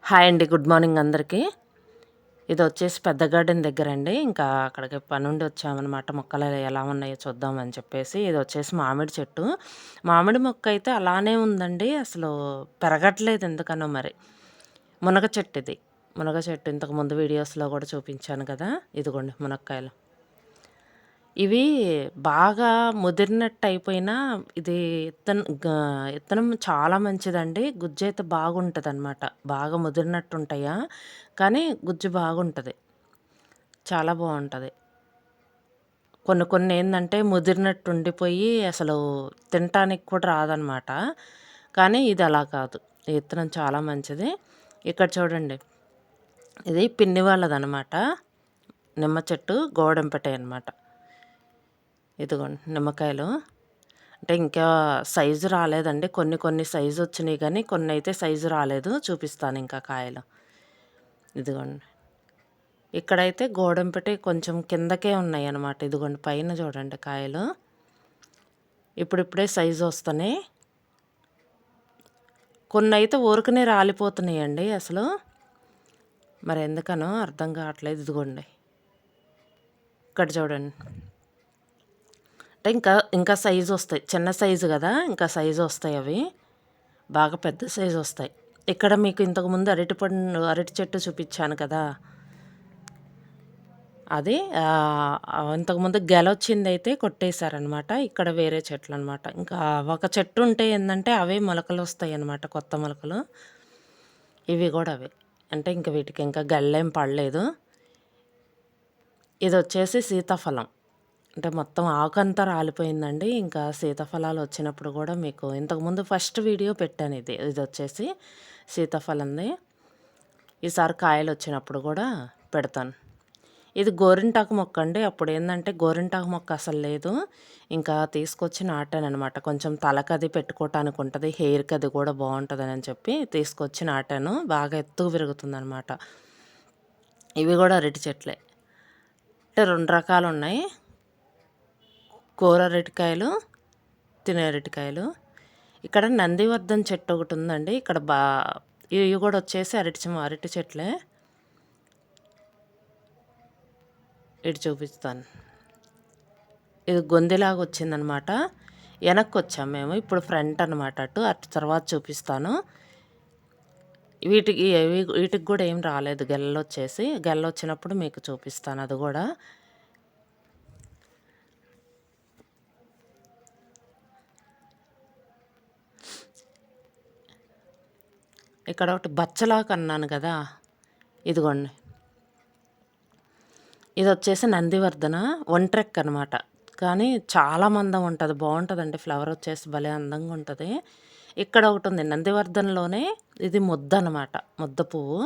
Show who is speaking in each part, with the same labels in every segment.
Speaker 1: Hi అండి. Good morning అందరికీ. ఇది వచ్చేసి పెద్ద గార్డెన్ దగ్గరండి. ఇంకా అక్కడికి పనుండి వచ్చామనమాట. మొక్కలు ఎలా ఉన్నాయో చూద్దామని చెప్పేసి. ఇది వచ్చేసి మామిడి చెట్టు. మామిడి మొక్క అయితే అలానే ఉందండి. అసలు పెరగట్లేదు ఎందుకనో మరి. మునగ చెట్టు ఇది. మునగ చెట్టు ఇంతకుముందు వీడియోస్‌లో కూడా చూపించాను కదా! ఇదిగోండి మునక్కాయలు. ఇవి బాగా ముదిరినట్టయిపోయినా ఇది ఇత్తనం చాలా మంచిదండి. గుజ్జయితే బాగుంటదనమాట. బాగా ముదిరినట్టుంటాయా, కానీ గుజ్జు బాగుంటది. చాలా బావుంటది. కొన్ని కొన్నేందంటే ముదిరినట్టు ఉండిపోయి అసలు తినటానికి కూడా రాదనమాట. కానీ ఇది అలా కాదు. ఈ ఇత్తనం చాలా మంచిది. ఇక్కడ చూడండి. ఇది పిన్ని వాళ్ళదనమాట. నిమ్మ చెట్టు గోడంపెటే అనమాట. ఇదిగోండి నిమ్మకాయలు. అంటే ఇంకా సైజు రాలేదండి. కొన్ని కొన్ని సైజు వచ్చినాయి గానీ, కొన్నయితే సైజు రాలేదు. చూపిస్తాను ఇంకా కాయలు. ఇదిగోండి. ఇక్కడైతే గోడంపెటి కొంచెం కిందకే ఉన్నాయన్నమాట. ఇదిగోండి పైన చూడండి కాయలు. ఇప్పుడిప్పుడే సైజు వస్తున్నాయి. కొన్నయితే ఊరకనే రాలిపోతున్నాయండి అసలు. మరి ఎందుకనో అర్థం కావట్లేదు. ఇదిగోండి. ఇక్కడ చూడండి. అంటే ఇంకా సైజు వస్తాయి. చిన్న సైజు కదా! ఇంకా సైజు వస్తాయి అవి. బాగా పెద్ద సైజు వస్తాయి. ఇక్కడ మీకు ఇంతకుముందు అరటి చెట్టు చూపించాను కదా! అది ఇంతకుముందు గెలొచ్చిందయితే కొట్టేశారనమాట. ఇక్కడ వేరే చెట్లనమాట. ఇంకా ఒక చెట్టు ఉంటే ఏందంటే అవే మొలకలొస్తాయన్నమాట. కొత్త మొలకలు. ఇవి కూడా అవే. అంటే ఇంక వీటికి ఇంకా గెల్లేం పడలేదు. ఇదొచ్చేసి సీతాఫలం. అంటే మొత్తం ఆకంతా రాలిపోయిందండి. ఇంకా సీతాఫలాలు వచ్చినప్పుడు కూడా మీకు ఇంతకుముందు ఫస్ట్ వీడియో పెట్టాను ఇది. ఇదొచ్చేసి సీతాఫలంది. ఈసారి కాయలు వచ్చినప్పుడు కూడా పెడతాను. ఇది గోరింటాకు మొక్క అండి. అప్పుడేందంటే గోరింటాకు మొక్క అసలు లేదు. ఇంకా తీసుకొచ్చి నాటాననమాట. కొంచెం తలకది పెట్టుకోవటానికి ఉంటది. హెయిర్‌కి అది కూడా బావుంటదని చెప్పి తీసుకొచ్చి నాటాను. బాగా ఎత్తుగా పెరుగుతుందనమాట. ఇవి కూడా అరటి చెట్లే. అంటే 2 రకాలున్నాయి. కూర అరటికాయలు, తినే అరటికాయలు. ఇక్కడ నందివర్ధన్ చెట్టు ఒకటి ఉందండి. ఇక్కడ ఇవి కూడా వచ్చేసి అరటి చెట్లే. ఇటు చూపిస్తాను. ఇది గొందిలాగా వచ్చిందనమాట. వెనక్కొచ్చాం మేము. ఇప్పుడు ఫ్రంట్ అనమాట అటు తర్వాత చూపిస్తాను. వీటికి కూడా ఏం రాలేదు గెల్లొచ్చేసి. గెల్లొచ్చినప్పుడు మీకు చూపిస్తాను అది కూడా. ఇక్కడ ఒకటి బచ్చలాకు అన్నాను కదా! ఇదిగోండి. ఇదొచ్చేసి నందివర్ధన ఒంట్రెక్ అనమాట. కానీ చాలా మందం ఉంటది. బావుంటదండి. ఫ్లవర్ వచ్చేసి భలే అందంగా ఉంటది. ఇక్కడ ఒకటుంది నందివర్ధన్‌లోనే ఇది ముద్దనమాట. ముద్ద పువ్వు.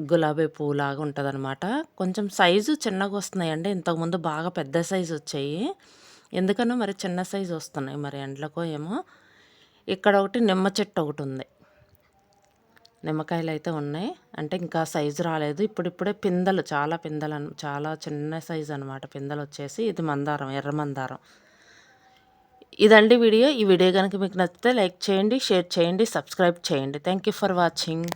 Speaker 1: గులాబీ పువ్వులాగా ఉంటదనమాట. కొంచెం సైజు చిన్నగొస్తున్నాయండి. ఇంతకుముందు బాగా పెద్ద సైజొచ్చాయి. ఎందుకనో మరి చిన్న సైజు వస్తున్నాయి. మరి ఎండ్లకో ఏమో. ఇక్కడ ఒకటి నిమ్మ చెట్టు ఒకటుంది. నిమ్మకాయలైతే ఉన్నాయి. అంటే ఇంకా సైజు రాలేదు. ఇప్పుడిప్పుడే పిందెలు చాలా చిన్న సైజు అనమాట పిందెలొచ్చేసి. ఇది మందారం, ఎర్ర మందారం. ఇదండి వీడియో. ఈ వీడియో గనుక మీకు నచ్చితే లైక్ చేయండి, షేర్ చేయండి, సబ్స్క్రైబ్ చేయండి. Thank you for watching.